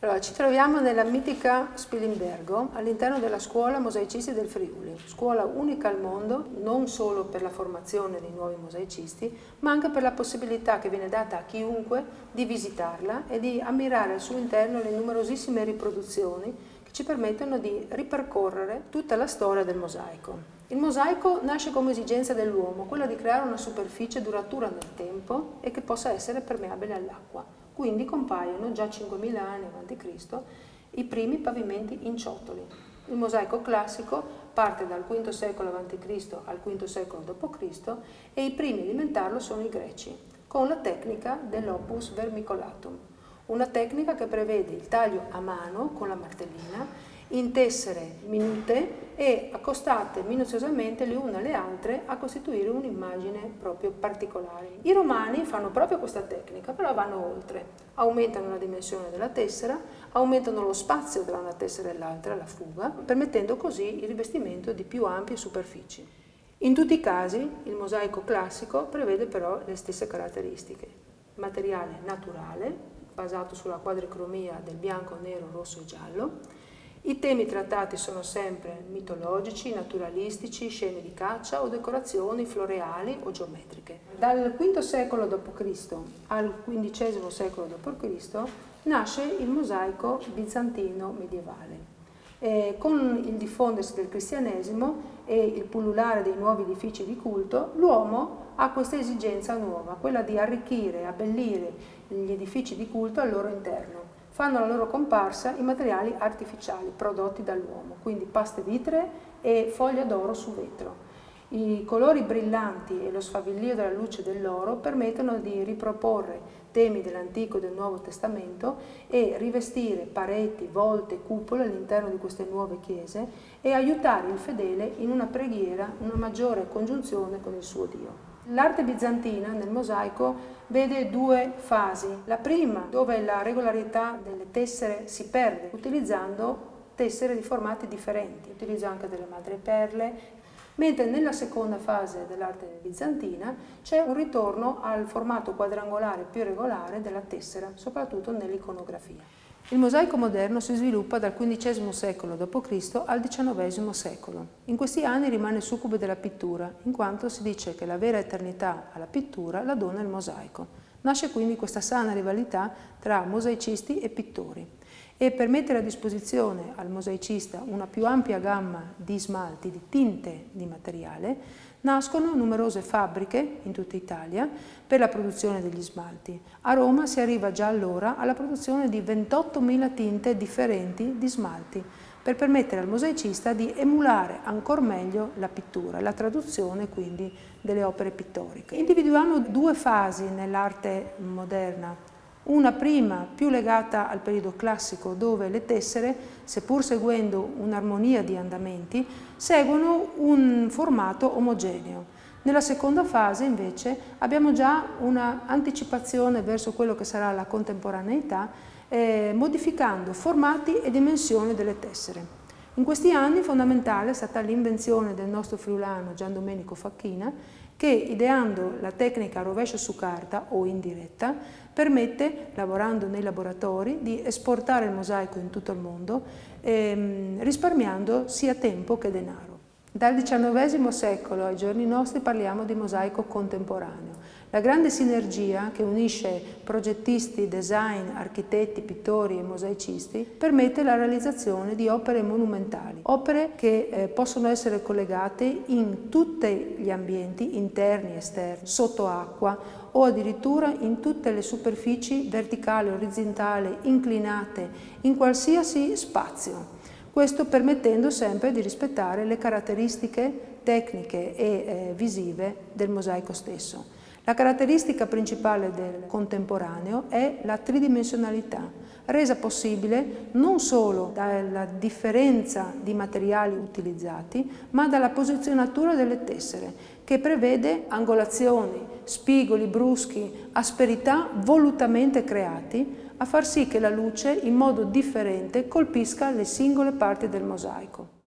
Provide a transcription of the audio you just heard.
Allora, ci troviamo nella mitica Spilimbergo, all'interno della Scuola Mosaicisti del Friuli, scuola unica al mondo, non solo per la formazione di nuovi mosaicisti, ma anche per la possibilità che viene data a chiunque di visitarla e di ammirare al suo interno le numerosissime riproduzioni che ci permettono di ripercorrere tutta la storia del mosaico. Il mosaico nasce come esigenza dell'uomo, quella di creare una superficie duratura nel tempo e che possa essere permeabile all'acqua. Quindi compaiono già 5.000 anni a.C. i primi pavimenti in ciottoli. Il mosaico classico parte dal V secolo a.C. al V secolo d.C. e i primi a inventarlo sono i greci, con la tecnica dell'opus vermicolatum, una tecnica che prevede il taglio a mano con la martellina in tessere minute e accostate minuziosamente le une alle altre a costituire un'immagine proprio particolare. I romani fanno proprio questa tecnica, però vanno oltre, aumentano la dimensione della tessera, aumentano lo spazio tra una tessera e l'altra, la fuga, permettendo così il rivestimento di più ampie superfici. In tutti i casi il mosaico classico prevede però le stesse caratteristiche: materiale naturale, basato sulla quadricromia del bianco, nero, rosso e giallo. I temi trattati sono sempre mitologici, naturalistici, scene di caccia o decorazioni floreali o geometriche. Dal V secolo d.C. al XV secolo d.C. nasce il mosaico bizantino medievale. Con il diffondersi del cristianesimo e il pullulare dei nuovi edifici di culto, l'uomo ha questa esigenza nuova, quella di arricchire e abbellire gli edifici di culto al loro interno. Fanno la loro comparsa i materiali artificiali prodotti dall'uomo, quindi paste vitree e foglia d'oro su vetro. I colori brillanti e lo sfavillio della luce dell'oro permettono di riproporre temi dell'Antico e del Nuovo Testamento e rivestire pareti, volte, cupole all'interno di queste nuove chiese e aiutare il fedele in una preghiera, una maggiore congiunzione con il suo Dio. L'arte bizantina nel mosaico vede due fasi. La prima, dove la regolarità delle tessere si perde, utilizzando tessere di formati differenti, utilizzo anche delle madreperle, mentre nella seconda fase dell'arte bizantina c'è un ritorno al formato quadrangolare più regolare della tessera, soprattutto nell'iconografia. Il mosaico moderno si sviluppa dal XV secolo d.C. al XIX secolo. In questi anni rimane succube della pittura, in quanto si dice che la vera eternità alla pittura la dona il mosaico. Nasce quindi questa sana rivalità tra mosaicisti e pittori. E per mettere a disposizione al mosaicista una più ampia gamma di smalti, di tinte di materiale, nascono numerose fabbriche in tutta Italia per la produzione degli smalti. A Roma si arriva già allora alla produzione di 28.000 tinte differenti di smalti, per permettere al mosaicista di emulare ancor meglio la pittura, la traduzione quindi delle opere pittoriche. Individuiamo due fasi nell'arte moderna. Una prima più legata al periodo classico, dove le tessere, seppur seguendo un'armonia di andamenti, seguono un formato omogeneo. Nella seconda fase invece abbiamo già un'anticipazione verso quello che sarà la contemporaneità, modificando formati e dimensioni delle tessere. In questi anni fondamentale è stata l'invenzione del nostro friulano Gian Domenico Facchina, che ideando la tecnica a rovescio su carta o in diretta permette, lavorando nei laboratori, di esportare il mosaico in tutto il mondo, risparmiando sia tempo che denaro. Dal XIX secolo ai giorni nostri parliamo di mosaico contemporaneo. La grande sinergia che unisce progettisti, design, architetti, pittori e mosaicisti permette la realizzazione di opere monumentali, opere che possono essere collegate in tutti gli ambienti, interni, esterni, sotto acqua o addirittura in tutte le superfici verticali, orizzontali, inclinate, in qualsiasi spazio. Questo permettendo sempre di rispettare le caratteristiche tecniche e visive del mosaico stesso. La caratteristica principale del contemporaneo è la tridimensionalità, resa possibile non solo dalla differenza di materiali utilizzati, ma dalla posizionatura delle tessere, che prevede angolazioni, spigoli bruschi, asperità volutamente creati, a far sì che la luce in modo differente colpisca le singole parti del mosaico.